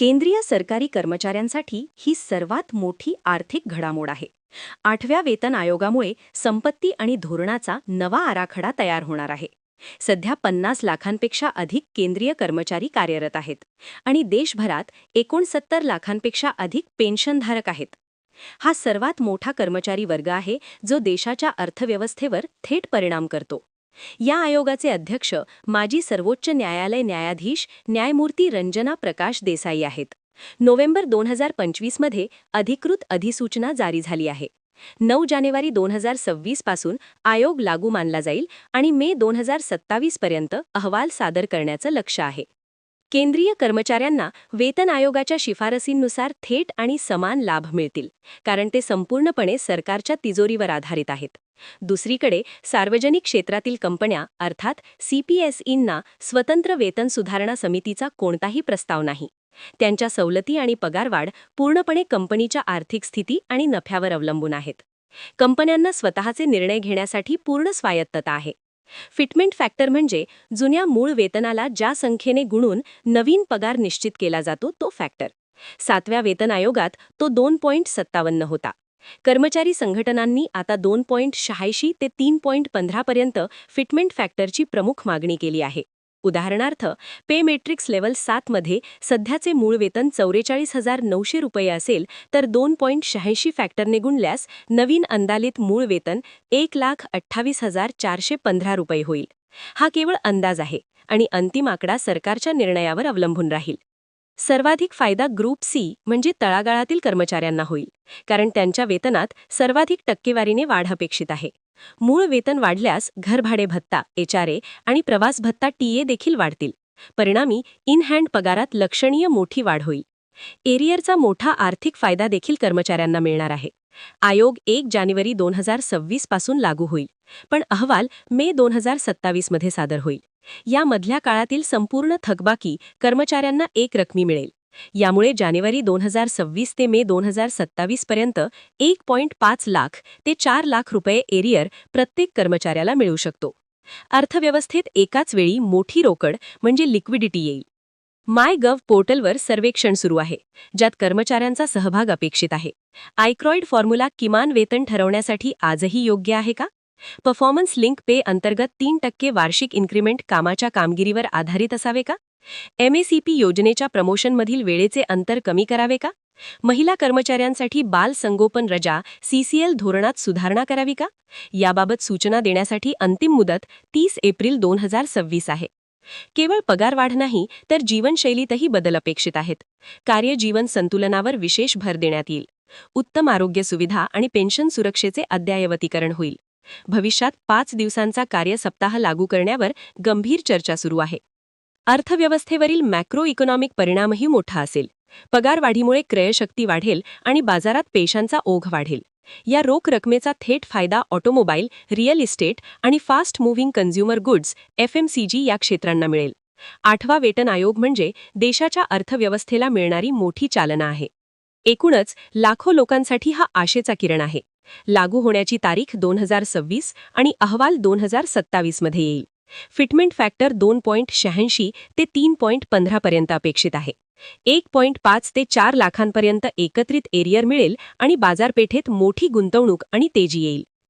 केंद्रीय सरकारी कर्मचाऱ्यांसाठी ही सर्वात मोठी आर्थिक घडामोड आहे. 8व्या वेतन आयोगामुळे संपत्ती आणि धोरणाचा नवा आराखडा तयार होणार आहे. सध्या 50 लाखांपेक्षा अधिक केंद्रीय कर्मचारी कार्यरत आहेत आणि देशभरात 69 लाखांपेक्षा अधिक पेन्शनधारक आहेत. हा सर्वात मोठा कर्मचारी वर्ग आहे जो देशाच्या अर्थव्यवस्थेवर थेट परिणाम करतो. या आयोगाचे अध्यक्ष माजी सर्वोच्च न्यायालय न्यायाधीश न्यायमूर्ती रंजना प्रकाश देसाई आहेत. नोव्हेंबर 2025 मध्ये अधिकृत अधिसूचना जारी झाली आहे. 9 जानेवारी 2026 पासून आयोग लागू मानला जाईल आणि मे 2027 पर्यंत अहवाल सादर करण्याचं लक्ष्य आहे. केंद्रीय कर्मचाऱ्यांना वेतन आयोगाच्या शिफारसींनुसार थेट आणि समान लाभ मिळतील, कारण ते संपूर्णपणे सरकारच्या तिजोरीवर आधारित आहेत. दुसरीकडे सार्वजनिक क्षेत्रातील कंपन्या अर्थात CPSEंना स्वतंत्र वेतन सुधारणा समितीचा कोणताही प्रस्ताव नाही. त्यांच्या सवलती आणि पगारवाढ पूर्णपणे कंपनीच्या आर्थिक स्थिती आणि नफ्यावर अवलंबून आहेत. कंपन्यांना स्वतःचे निर्णय घेण्यासाठी पूर्ण स्वायत्तता आहे. फिटमेंट फॅक्टर म्हणजे जुन्या मूळ वेतनाला ज्या संख्येने गुणून नवीन पगार निश्चित केला जातो तो फॅक्टर. 7व्या वेतन आयोगात तो 2.57 होता. कर्मचारी संघटनांनी आता 2.86 ते 3.15 पर्यंत फिटमेंट फॅक्टरची प्रमुख मागणी केली आहे. उदाहरणार्थ, पे मॅट्रिक्स लेव्हल 7 मध्ये सध्याचे मूळ वेतन 44,900 रुपये असेल तर 2.86 फॅक्टरने गुणल्यास नवीन अंदाजित मूळ वेतन 1,28,415 रुपये होईल. हा केवळ अंदाज आहे आणि अंतिम आकडा सरकारच्या निर्णयावर अवलंबून राहील. सर्वाधिक फायदा ग्रुप C म्हणजे तळागाळातील कर्मचाऱ्यांना होईल, कारण त्यांच्या वेतनात सर्वाधिक टक्केवारीने वाढ अपेक्षित आहे. मूळ वेतन वाढल्यास घरभाडे भत्ता HRA आणि प्रवास भत्ता TA देखील वाढतील. परिणामी इन हँड पगारात लक्षणीय मोठी वाढ होईल. एरियरचा मोठा आर्थिक फायदा देखील कर्मचाऱ्यांना मिळणार आहे. आयोग 1 जानेवारी 2026 पासून लागू होईल, पण अहवाल मे 2027 मध्ये सादर होईल. या मधल्या काळातील संपूर्ण थकबाकी कर्मचाऱ्यांना एक रकमी मिळेल. यामुळे जानेवारी 2026 ते मे 2027 पर्यंत 1.5 लाख ते 4 लाख रुपये एरियर प्रत्येक कर्मचाऱ्याला मिळू शकतो. अर्थव्यवस्थेत एकाच वेळी मोठी रोकड म्हणजे लिक्विडिटी येईल. MyGov पोर्टलवर सर्वेक्षण सुरू आहे, ज्यात कर्मचाऱ्यांचा सहभाग अपेक्षित आहे. आयक्रॉइड फॉर्म्युला किमान वेतन ठरवण्यासाठी आजही योग्य आहे का? परफॉर्मन्स लिंक पे अंतर्गत 3% वार्षिक इन्क्रिमेंट कामाच्या कामगिरीवर आधारित असावे का? MACP योजनेच्या प्रमोशनमधील वेळेचे अंतर कमी करावे का? महिला कर्मचाऱ्यांसाठी बाल संगोपन रजा CCL धोरणात सुधारणा करावी का? याबाबत सूचना देण्यासाठी अंतिम मुदत 30 एप्रिल 2026 आहे. केवळ पगारवाढ नाही तर जीवनशैलीतही बदल अपेक्षित आहेत. कार्य-जीवन संतुलनावर विशेष भर देण्यात येईल. उत्तम आरोग्य सुविधा आणि पेन्शन सुरक्षेचे अद्ययावतीकरण होईल. भविष्यात 5 दिवसांचा कार्यसप्ताह लागू करण्यावर गंभीर चर्चा सुरू आहे. अर्थव्यवस्थेवरील मॅक्रो इकॉनॉमिक परिणामही मोठा असेल. पगारवाढीमुळे क्रयशक्ती वाढेल आणि बाजारात पैशांचा ओघ वाढेल. या रोख रकमेचा थेट फायदा ऑटोमोबाईल, रिअल इस्टेट आणि fast moving consumer goods FMCG या क्षेत्रांना मिळेल. 8वा वेतन आयोग म्हणजे देशाच्या अर्थव्यवस्थेला मिळणारी मोठी चालना आहे. एकूणच लाखो लोकांसाठी हा आशेचा किरण आहे. लागू होण्याची तारीख 2026 आणि अहवाल 2027 मध्ये येईल. फिटमेंट फॅक्टर 2.86 ते 3.15 पर्यंत अपेक्षित आहे. 1.5 ते 4 लाखांपर्यंत एकत्रित एरियर मिळेल आणि बाजारपेठेत मोठी गुंतवणूक आणि तेजी येईल.